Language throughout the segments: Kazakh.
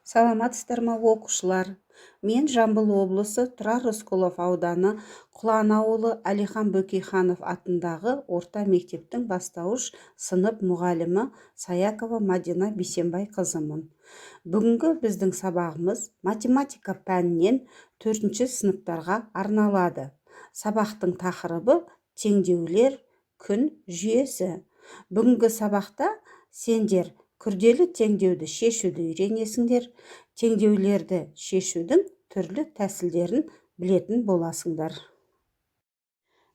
Саламатсыздар ма оқушылар? Мен Жамбыл облысы Тұрар Рысқұлов ауданы Құлан ауылы Әлихан Бөкейханов атындағы орта мектептің бастауыш сынып мұғалімі Саякова Мадина Бейсенбайқызымын. Бүгінгі біздің сабағымыз математика пәнінен 4-ші сыныптарға арналады. Сабақтың тақырыбы теңдеулер, күн жүйесі. Бүгінгі сабақта сендер күрделі теңдеуді шешуді үйренесіңдер, теңдеулерді шешудің түрлі тәсілдерін білетін боласыңдар.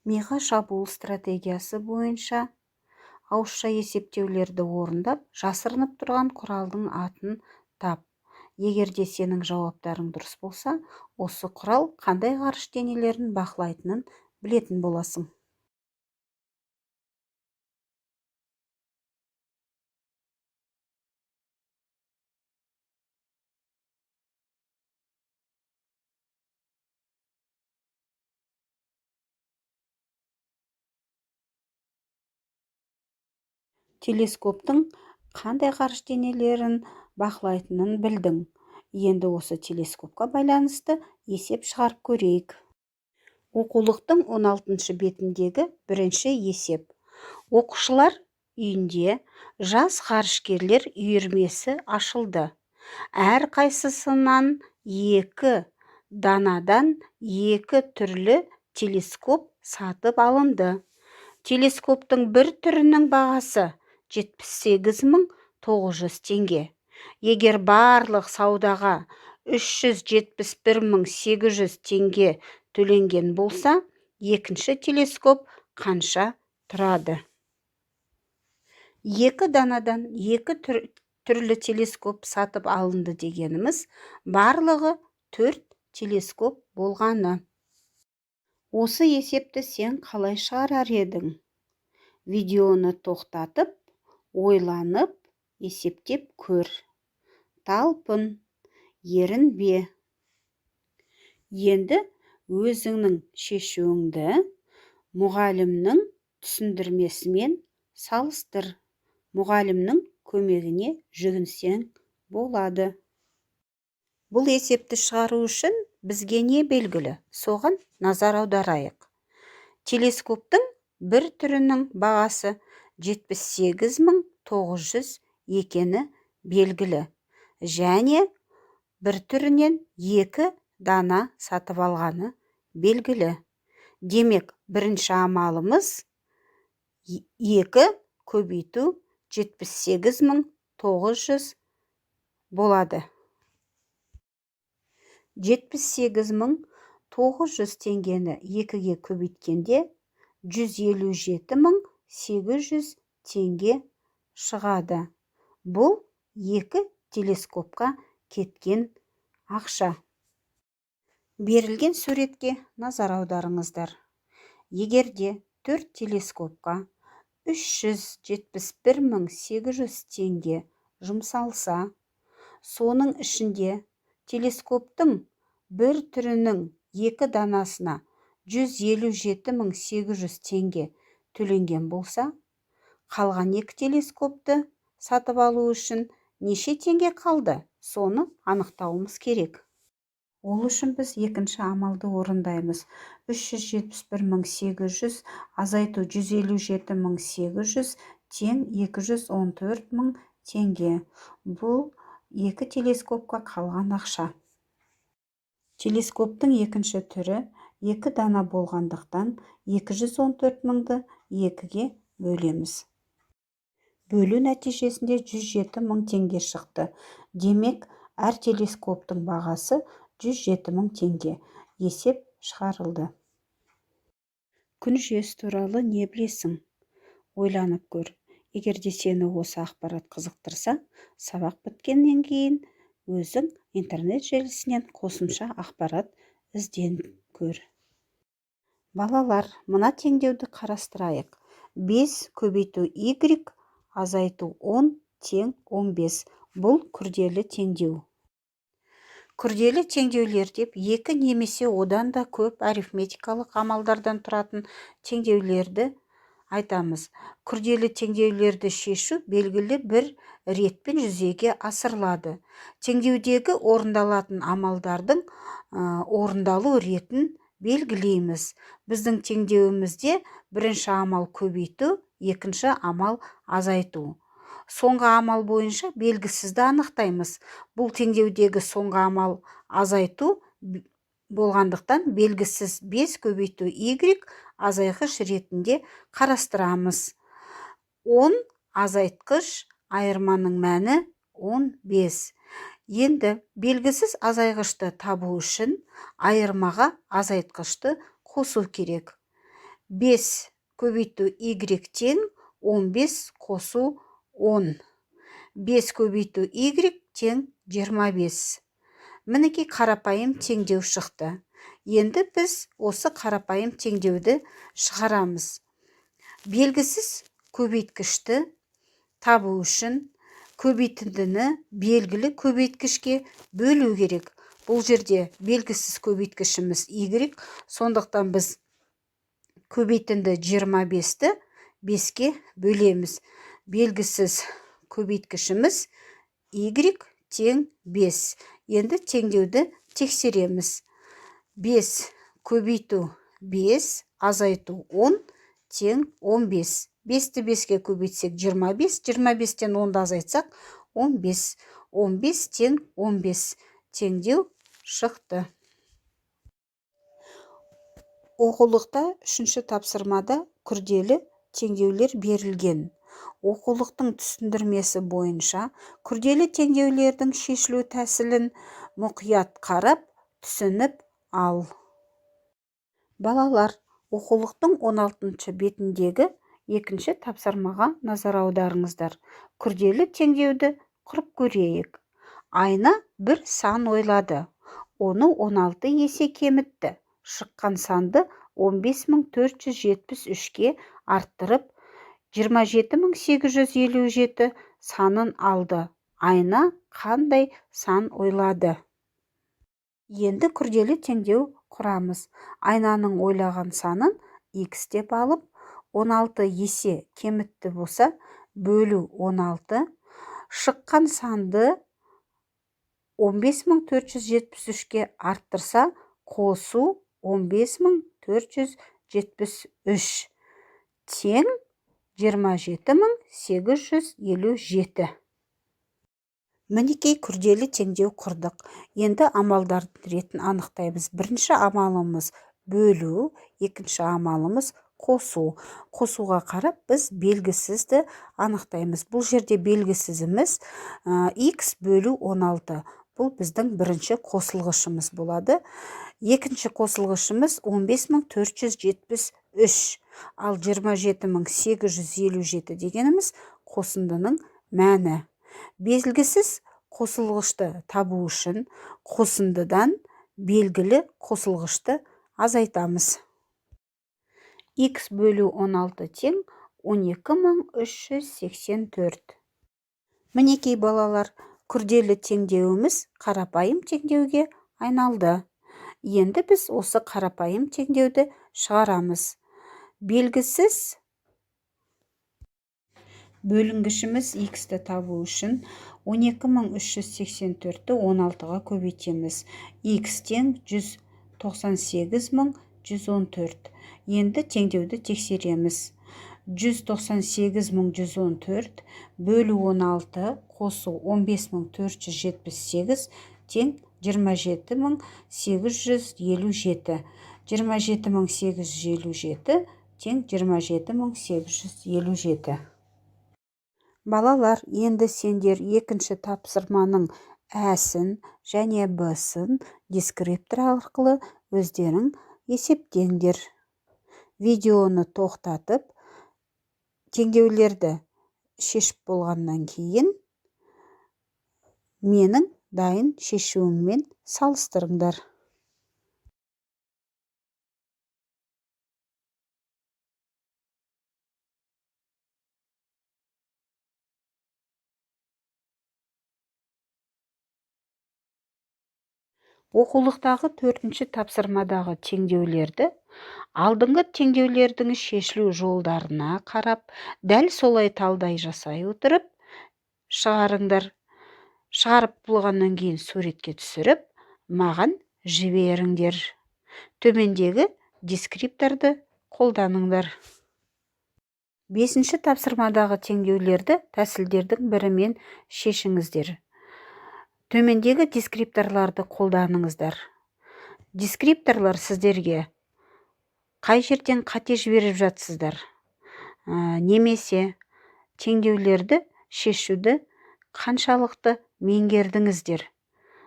Миға шабуыл стратегиясы бойынша ауызша есептеулерді орындап, жасырынып тұрған құралдың атын тап. Егерде сенің жауаптарың дұрыс болса, осы құрал қандай ғарыш денелерін бақылайтынын білетін боласың. Телескоптың қандай ғарыш денелерін бақылайтынын білдің. Енді осы телескопқа байланысты есеп шығарып көрейік. Оқулықтың 16-шы бетіндегі бірінші есеп. Оқушылар үйінде жас ғарышкерлер үйірмесі ашылды. Әр қайсысынан 2 данадан 2 түрлі телескоп сатып алынды. Телескоптың бір түрінің бағасы 78.900 теңге. Егер барлық саудаға 371.800 теңге төленген болса, екінші телескоп қанша тұрады? 2 данадан 2 түрлі телескоп сатып алынды дегеніміз, барлығы 4 телескоп болғаны. Осы есепті сен қалай шығарар едің? Видеоны тоқтатып, ойланып, есептеп көр. Талпын, ерінбе. Енді өзіңнің шешуіңді мұғалімнің түсіндірмесімен салыстыр. Мұғалімнің көмегіне жүгінсең болады. Бұл есепті шығару үшін бізге не белгілі? Соған назар аударайық. Телескоптың бір түрінің бағасы 78.900 екені белгілі. Және бір түрінен 2 дана сатып алғаны белгілі. Демек, бірінші амалымыз 2 көбейту 78.900 болады. 78.900 теңгені 2-ге көбейткенде 157.800 теңге шығады. Бұл 2 телескопқа кеткен ақша. Берілген суретке назар аударыңыздар. Егерде 4 телескопқа 371.800 теңге жұмсалса, соның ішінде телескоптың бір түрінің 2 данасына 157.800 теңге төленген болса, қалған 2 телескопты сатып алу үшін неше теңге қалды? Соны анықтауымыз керек. Ол үшін біз екінші амалды орындаймыз. 371.800 азайту 157.800 тең 214.000 теңге. Бұл 2 телескопқа қалған ақша. Телескоптың екінші түрі 2 дана болғандықтан 214.000-ды 2-ге бөлеміз. Бөлу нәтижесінде 107.000 теңге шықты. Демек, әр телескоптың бағасы 107.000 теңге. Есеп шығарылды. Күн жүйесі туралы не білесің? Ойланып көр. Егерде сені осы ақпарат қызықтырса, сабақ біткеннен кейін өзің интернет желісінен қосымша ақпарат ізден көр. Балалар, мына теңдеуді қарастырайық. 5 көбейту y азайту 10 тең 15. Бұл күрделі теңдеу. Күрделі теңдеулер деп 2 немесе одан да көп арифметикалық амалдардан тұратын теңдеулерді айтамыз. Күрделі теңдеулерді шешу белгілі бір ретпен жүзеге асырылады. Теңдеудегі орындалатын амалдардың орындалу ретін белгілейміз. Біздің теңдеуімізде бірінші амал көбейту, екінші амал азайту. Соңғы амал бойынша белгісізді анықтаймыз. Бұл теңдеудегі соңғы амал азайту болғандықтан белгісіз 5 көбейту y азайғыш ретінде қарастырамыз. 10 азайтқыш, айырманың мәні 15. Енді белгісіз азайғышты табу үшін айырмаға азайтқышты қосу керек. 5 көбейту y тең 15 қосу 10. 5 көбейту y тең 25. Мінекей қарапайым теңдеу шықты. Енді біз осы қарапайым теңдеуді шығарамыз. Белгісіз көбейткішті табу үшін көбейтіндіні белгілі көбейткішке бөлу керек. Бұл жерде белгісіз көбейткішіміз y, сондықтан біз көбейтінді 25-ті 5-ке бөлеміз. Белгісіз көбейткішіміз y тең 5. Енді теңдеуді тексереміз. 5 көбейту 5, азайту 10 тең 15. 5-ті 5-ке көбейтсек 25, 25-тен 10-ды азайтсақ 15. 15 тең 15. Теңдеу шықты. Оқулықта 3-ші тапсырмада күрделі теңдеулер берілген. Оқулықтың түсіндірмесі бойынша күрделі теңдеулердің шешілу тәсілін мұқият қарап, түсініп ал. Балалар, оқулықтың 16-шы бетіндегі 2-ші тапсырмаға назар аударыңыздар. Күрделі теңдеуді құрып көрейік. Айна бір сан ойлады. Оны 16 есе кемітті. Шыққан санды 15473-ке арттырып, 27857 санын алды. Айна қандай сан ойлады? Енді күрделі теңдеу құрамыз. Айнаның ойлаған санын x деп алып, 16 есе кемітті болса, бөлу 16. Шыққан санды 15473-ке арттырса, қосу 15473 тең 27857. Мінекей күрделі теңдеу құрдық. Енді амалдардың ретін анықтаймыз. Бірінші амалымыз бөлу, екінші амалымыз қосу. Қосуға қарап біз белгісізді анықтаймыз. Бұл жерде белгісізіміз x бөлу 16. Бұл біздің бірінші қосылғышымыз болады. Екінші қосылғышымыз 15473. Ал 27857 дегеніміз қосындының мәні. Белгісіз қосылғышты табу үшін қосындыдан белгілі қосылғышты азайтамыз. X бөлу 16 тең 12384. Мінекей балалар, күрделі теңдеуіміз қарапайым теңдеуге айналды. Енді біз осы қарапайым теңдеуді шығарамыз. Белгісіз бөлінгішіміз x-ті табу үшін 12384-ті 16-ға көбейтеміз. X тең 198114. Енді теңдеуді тексереміз. 198114 бөлу 16 қосу 15478 тең 27857. 27857 тең 27857. Балалар, енді сендер екінші тапсырманың әсін және б'сын дискриптор арқылы өздерің есептеңдер. Видеоны тоқтатып, теңдеулерді шешіп болғаннан кейін менің дайын шешуіммен салыстырыңдар. Оқулықтағы 4-ші тапсырмадағы теңдеулерді алдыңғы теңдеулердің шешілу жолдарына қарап, дәл солай талдай жасай отырып шығарыңдар. Шығарып болғаннан кейін суретке түсіріп, маған жіберіңдер. Төмендегі дескрипторды қолданыңдар. 5-ші тапсырмадағы теңдеулерді тәсілдердің бірімен шешіңіздер. Төмендегі дескрипторларды қолданыңыздар. Дескрипторлар сіздерге қай жерден қате жіберіп жатсыздар, немесе теңдеулерді шешуді қаншалықты меңгердіңіздер,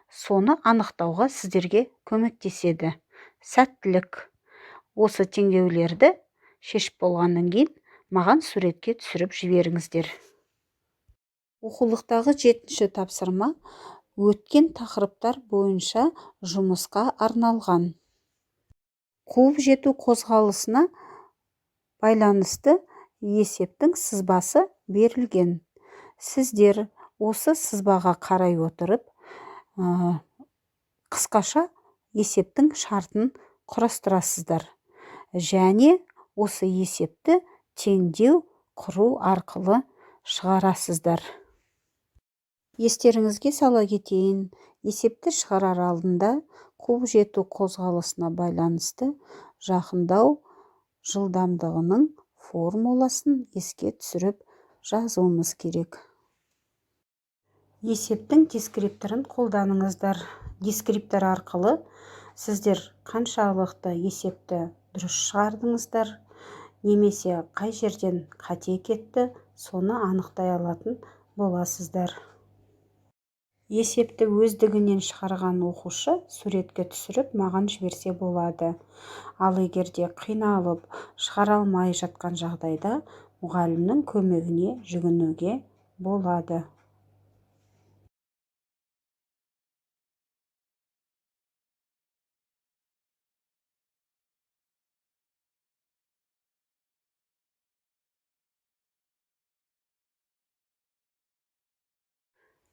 соны анықтауға сіздерге көмектеседі. Сәттілік! Осы теңдеулерді шешіп болғаннан кейін маған суретке түсіріп жіберіңіздер. Оқулықтағы 7-ші тапсырма өткен тақырыптар бойынша жұмысқа арналған. Қуып жету қозғалысына байланысты есептің сызбасы берілген. Сіздер осы сызбаға қарай отырып, қысқаша есептің шартын құрастырасыздар. Және осы есепті теңдеу құру арқылы шығарасыздар. Естеріңізге сала кетейін, есепті шығарар алдында қуып жету қозғалысына байланысты жақындау жылдамдығының формуласын еске түсіріп жазуымыз керек. Есептің дескрипторын қолданыңыздар. Дескриптор арқылы сіздер қаншалықты есепті дұрыс шығардыңыздар, немесе қай жерден қате кетті, соны анықтай алатын боласыздар. Есепті өздігінен шығарған оқушы суретке түсіріп маған жіберсе болады. Ал егерде қиналып шығара алмай жатқан жағдайда мұғалімнің көмегіне жүгінуге болады.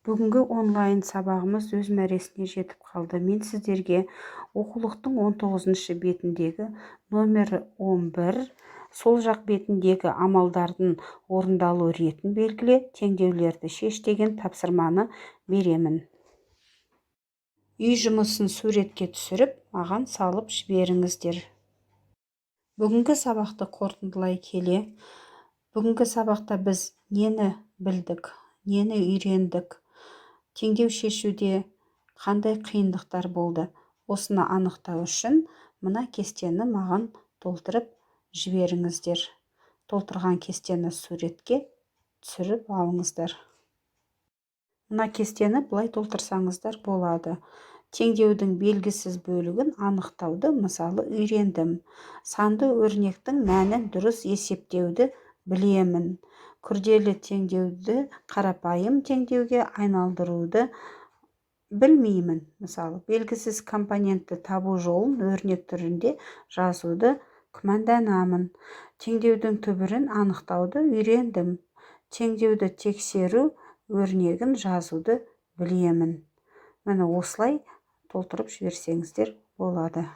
Бүгінгі онлайн сабағымыз өз мәресіне жетіп қалды. Мен сіздерге оқулықтың 19-шы бетіндегі номер 11, сол жақ бетіндегі амалдардың орындалу ретін белгіле, теңдеулерді шеш деген тапсырманы беремін. Үй жұмысын суретке түсіріп, маған салып жіберіңіздер. Бүгінгі сабақты қорытындылай келе, бүгінгі сабақта біз нені білдік, нені үйрендік, теңдеу шешуде қандай қиындықтар болды, осыны анықтау үшін мына кестені маған толтырып жіберіңіздер. Толтырған кестені суретке түсіріп алыңыздар. Мына кестені былай толтырсаңыздар болады. Теңдеудің белгісіз бөлігін анықтауды мысалы үйрендім. Санды өрнектің мәнін дұрыс есептеуді білемін. Күрделі теңдеуді қарапайым теңдеуге айналдыруды білмеймін. Мысалы, белгісіз компонентті табу жолын өрнек түрінде жазуды күмәнданамын. Теңдеудің түбірін анықтауды үйрендім. Теңдеуді тексеру өрнегін жазуды білемін. Міне осылай толтырып жіберсеңіздер болады.